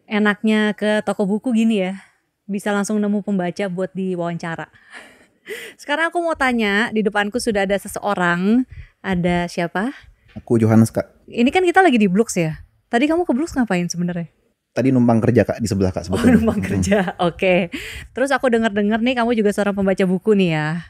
Enaknya ke toko buku gini ya, bisa langsung nemu pembaca buat diwawancara. Sekarang aku mau tanya, di depanku sudah ada seseorang, ada siapa? Aku Johannes Kak. Ini kan kita lagi di Blux ya. Tadi kamu ke Blux ngapain sebenarnya? Tadi numpang kerja Kak di sebelah Kak Oh, sebetulnya. numpang kerja. Oke. Terus aku dengar-dengar nih kamu juga seorang pembaca buku nih ya.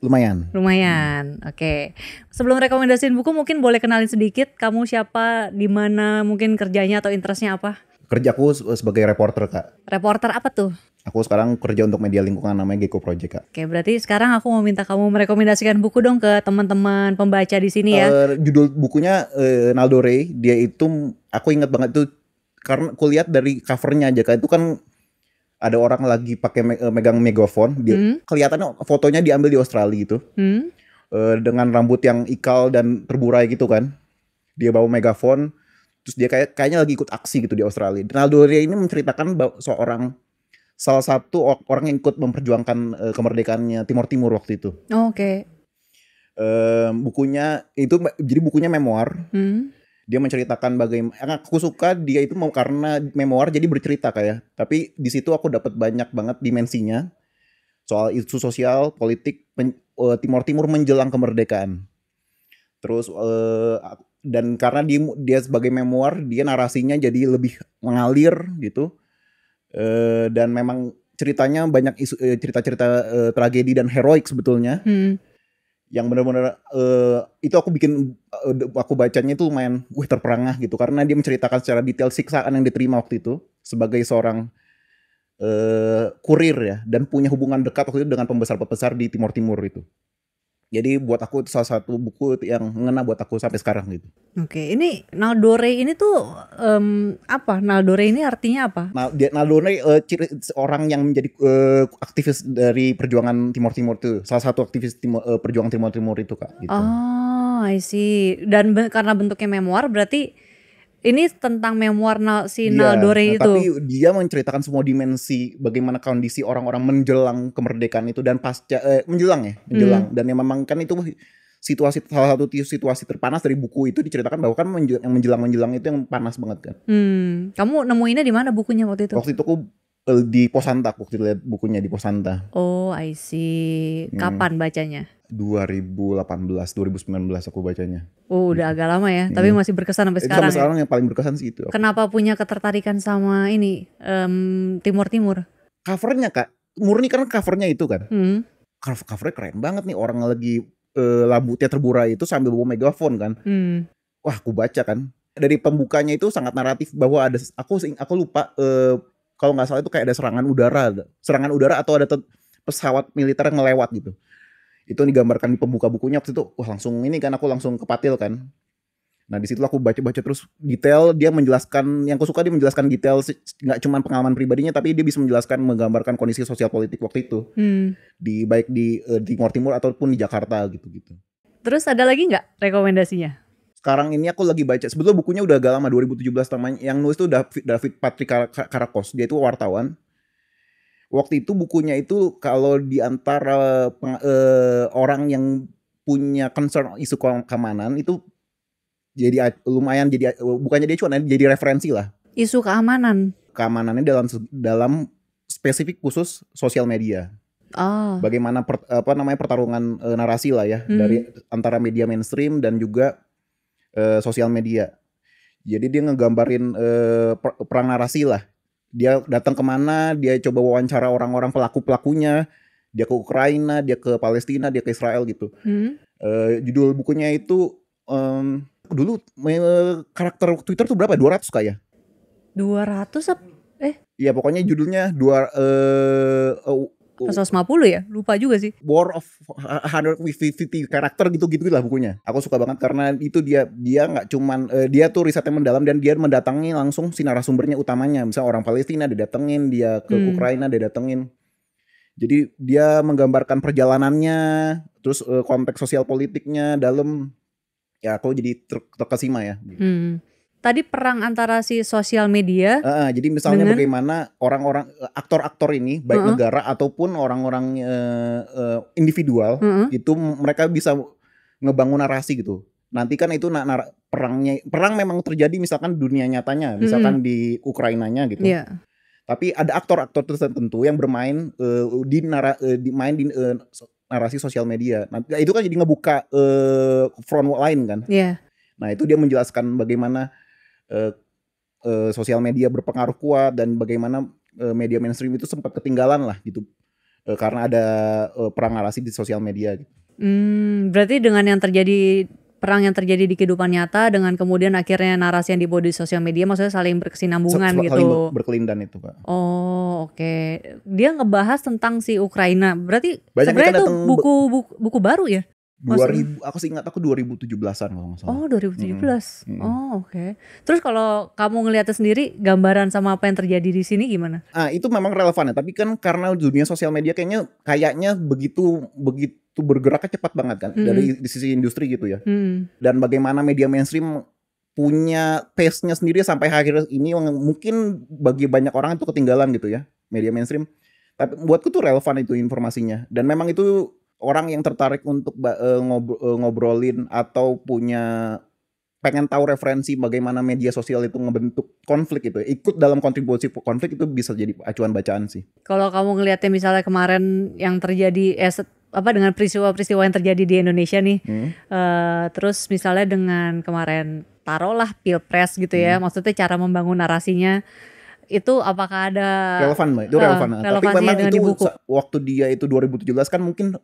Lumayan. Lumayan. Oke. Sebelum rekomendasiin buku mungkin boleh kenalin sedikit kamu siapa, di mana, mungkin kerjanya atau interestnya apa? Kerjaku sebagai reporter Kak. Reporter apa tuh? Aku sekarang kerja untuk media lingkungan namanya Gecko Project Kak. Oke, berarti sekarang aku mau minta kamu merekomendasikan buku dong ke teman-teman pembaca di sini ya. Judul bukunya Naldo Rey. Dia itu aku ingat banget tuh karena aku lihat dari covernya aja Kak. Itu kan ada orang lagi pakai megang megafon. Dia kelihatannya fotonya diambil di Australia gitu. Dengan rambut yang ikal dan terburai gitu kan. Dia bawa megafon. Terus dia kayaknya lagi ikut aksi gitu di Australia. Naldo Rey ini menceritakan salah satu orang yang ikut memperjuangkan kemerdekaannya Timor Timur waktu itu. Oke. Bukunya itu jadi bukunya memoir. Dia menceritakan bagaimana aku suka dia itu karena memoir jadi bercerita kayak. Tapi di situ aku dapat banyak banget dimensinya soal isu sosial, politik Timor Timur menjelang kemerdekaan. Terus dan karena dia sebagai memoir, dia narasinya jadi lebih mengalir gitu. Dan memang ceritanya banyak cerita-cerita tragedi dan heroik sebetulnya. Yang benar-benar itu aku bacanya itu lumayan terperangah gitu karena dia menceritakan secara detail siksaan yang diterima waktu itu sebagai seorang kurir ya, dan punya hubungan dekat waktu itu dengan pembesar-pembesar di Timor Timur itu. Jadi buat aku itu salah satu buku yang mengena buat aku sampai sekarang gitu. Oke, ini Naldo Rey ini tuh apa? Naldo Rey ini artinya apa? Naldo Rey orang yang menjadi aktivis dari perjuangan Timor Timur itu, salah satu aktivis perjuangan Timor Timur itu Kak. Gitu. Oh, I see. Dan karena bentuknya memoir, berarti ini tentang memoir Naldo Rey itu. Tapi dia menceritakan semua dimensi bagaimana kondisi orang-orang menjelang kemerdekaan itu dan pasca menjelang. Dan yang memang kan itu salah satu situasi terpanas dari buku itu diceritakan bahwa kan yang menjelang itu yang panas banget kan. Kamu nemuinnya di mana bukunya waktu itu? Waktu itu aku di Posanta, waktu itu lihat bukunya di Posanta. Oh, I see. Kapan bacanya? 2018, 2019 aku bacanya. Oh, udah agak lama ya, tapi masih berkesan sampai sekarang. Sampai sekarang yang paling berkesan sih itu. Kenapa punya ketertarikan sama ini Timor Timur? Covernya Kak, murni karena covernya itu kan. Covernya keren banget nih, orang lagi rambutnya terburai itu sambil bawa megafon kan. Wah, aku baca kan. Dari pembukanya itu sangat naratif bahwa ada aku lupa kalau nggak salah itu kayak ada serangan udara atau ada pesawat militer yang melewat gitu. Itu digambarkan di pembuka bukunya waktu itu. Wah, langsung ini kan aku langsung kepatil kan. Nah, di situ aku baca terus detail, dia menjelaskan, yang aku suka dia menjelaskan detail nggak cuma pengalaman pribadinya, tapi dia bisa menggambarkan kondisi sosial politik waktu itu. Baik di Timor Timur ataupun di Jakarta gitu. Terus ada lagi nggak rekomendasinya? Sekarang ini aku lagi baca, sebetulnya bukunya udah agak lama, 2017 namanya. Yang nulis itu David Patrick Karakos, dia itu wartawan. Waktu itu bukunya itu kalau di antara orang yang punya concern isu keamanan itu jadi lumayan, jadi bukannya dia cuan, jadi referensi lah. Isu keamanan. Keamanannya dalam spesifik khusus sosial media. Bagaimana pertarungan narasi lah ya dari antara media mainstream dan juga sosial media. Jadi dia ngegambarin perang narasi lah. Dia datang kemana, dia coba wawancara orang-orang pelakunya, dia ke Ukraina, dia ke Palestina, dia ke Israel gitu. Judul bukunya itu dulu karakter Twitter tuh berapa? 200 kayak? 200 apa? Iya, pokoknya judulnya 150 ya? Lupa juga sih. War of 150 karakter gitu lah bukunya. Aku suka banget karena itu dia nggak cuman dia tuh risetnya mendalam dan dia mendatangi langsung si narasumbernya utamanya. Misalnya orang Palestina dia datengin, dia ke Ukraina dia datengin. Jadi dia menggambarkan perjalanannya, terus konteks sosial politiknya dalam, ya aku jadi terkesima ya. Tadi perang antara si sosial media. Jadi misalnya bagaimana orang-orang aktor-aktor ini baik negara ataupun orang-orang individual itu mereka bisa ngebangun narasi gitu. Nanti kan itu perang memang terjadi misalkan dunia nyatanya, misalkan di Ukrainanya gitu. Iya. Tapi ada aktor-aktor tertentu yang bermain di narasi sosial media. Nah, itu kan jadi ngebuka front lain kan. Iya. Nah, itu dia menjelaskan bagaimana sosial media berpengaruh kuat dan bagaimana media mainstream itu sempat ketinggalan lah gitu. Karena ada perang narasi di sosial media gitu. Berarti dengan perang yang terjadi di kehidupan nyata dengan kemudian akhirnya narasi yang dibawa di sosial media maksudnya saling berkesinambungan gitu. Saling berkelindan itu, Kak. Oh, oke. Dia ngebahas tentang si Ukraina. Berarti Banyak sebenarnya kan itu buku baru ya? 2000, aku ingat aku 2017-an kalau nggak salah. Oh, 2017. Oh, oke. Terus kalau kamu ngelihatnya sendiri gambaran sama apa yang terjadi di sini gimana? Itu memang relevan ya, tapi kan karena dunia sosial media kayaknya begitu bergeraknya cepat banget kan dari sisi industri gitu ya. Dan bagaimana media mainstream punya pace-nya sendiri sampai akhir ini mungkin bagi banyak orang itu ketinggalan gitu ya, media mainstream. Tapi buatku tuh relevan itu informasinya dan memang itu orang yang tertarik untuk ngobrolin atau pengen tahu referensi bagaimana media sosial itu ngebentuk konflik itu, ikut dalam kontribusi konflik itu bisa jadi acuan bacaan sih. Kalau kamu ngelihatnya misalnya kemarin yang terjadi dengan peristiwa-peristiwa yang terjadi di Indonesia nih, terus misalnya dengan kemarin taruhlah pilpres gitu ya, maksudnya cara membangun narasinya itu apakah ada relevan, Mbak? Itu relevan. Tapi memang itu waktu dia itu 2017 kan mungkin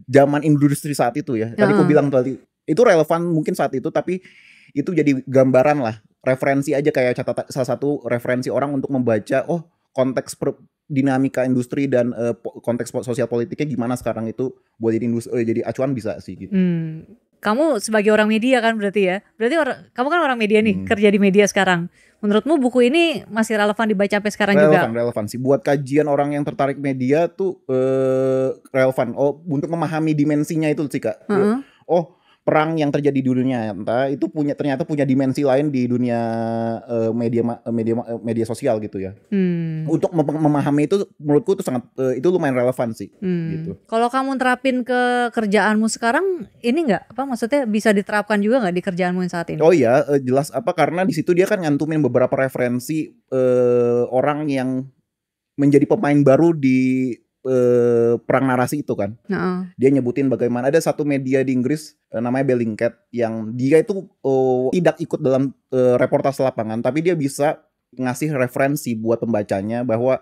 zaman industri saat itu ya. Tadi aku bilang tadi itu relevan mungkin saat itu, tapi itu jadi gambaran lah, referensi aja kayak salah satu referensi orang untuk membaca konteks dinamika industri dan konteks sosial politiknya gimana sekarang itu buat jadi acuan bisa sih gitu. Kamu sebagai orang media kan berarti ya. Berarti kamu kan orang media nih, kerja di media sekarang. Menurutmu buku ini masih relevan dibaca sampai sekarang juga? Relevan sih. Buat kajian orang yang tertarik media tuh relevan. Untuk memahami dimensinya itu sih, Kak. Perang yang terjadi di dunia nyata itu ternyata punya dimensi lain di dunia media sosial gitu ya. Untuk memahami itu menurutku itu itu lumayan relevan sih. Gitu. Kalau kamu terapin ke kerjaanmu sekarang, ini nggak maksudnya bisa diterapkan juga nggak di kerjaanmu yang saat ini? Oh iya, jelas karena di situ dia kan nyantumin beberapa referensi orang yang menjadi pemain baru di perang narasi itu kan. Dia nyebutin bagaimana ada satu media di Inggris namanya Bellingcat yang dia itu tidak ikut dalam reportase lapangan, tapi dia bisa ngasih referensi buat pembacanya bahwa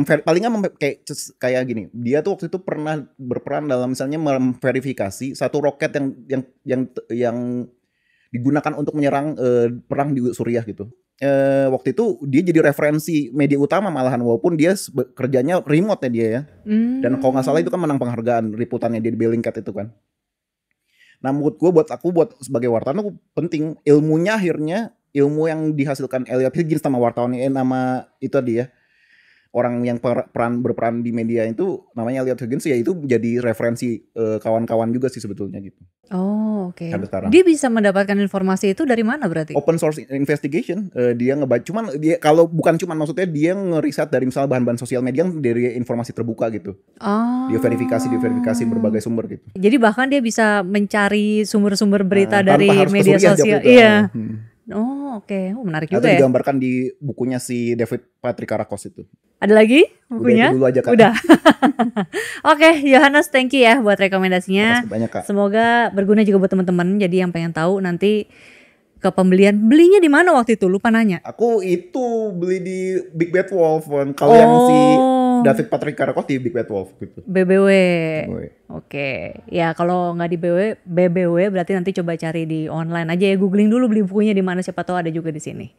paling nggak kayak gini. Dia tuh waktu itu pernah berperan dalam misalnya memverifikasi satu roket yang digunakan untuk menyerang perang di Suriah gitu. Waktu itu dia jadi referensi media utama malahan walaupun dia kerjanya remote ya dia ya. Dan kalau nggak salah itu kan menang penghargaan liputannya dia di Bellingcat itu kan. Nah menurut gue buat sebagai wartawan aku penting ilmu yang dihasilkan Elliot Higgins sama wartawannya nama itu tadi ya. Orang yang berperan di media itu namanya Elliot Higgins ya, itu jadi referensi kawan-kawan juga sih sebetulnya gitu. Oh, oke. Dia bisa mendapatkan informasi itu dari mana berarti? Open source investigation. Dia ngebaca kalau bukan cuman maksudnya dia ngeriset dari misalnya bahan-bahan sosial media dari informasi terbuka gitu. Dia verifikasi berbagai sumber gitu. Jadi bahkan dia bisa mencari sumber-sumber berita dari media sosial. Iya. Oh, oke. Menarik juga ya. Itu digambarkan di bukunya si David Patrick Karakos itu. Ada lagi bukunya? Udah, itu dulu aja, Kak. Udah. Oke, Yohanes, thank you ya buat rekomendasinya. Banyak, Kak. Semoga berguna juga buat teman-teman. Jadi yang pengen tahu nanti ke belinya di mana waktu itu? Lupa nanya. Aku itu beli di Big Bad Wolf. Kalau yang si David Patrick Karakos di Big Bad Wolf gitu. BBW. Oke. Ya kalau nggak di BBW berarti nanti coba cari di online aja ya, googling dulu beli bukunya di mana, siapa tahu ada juga di sini.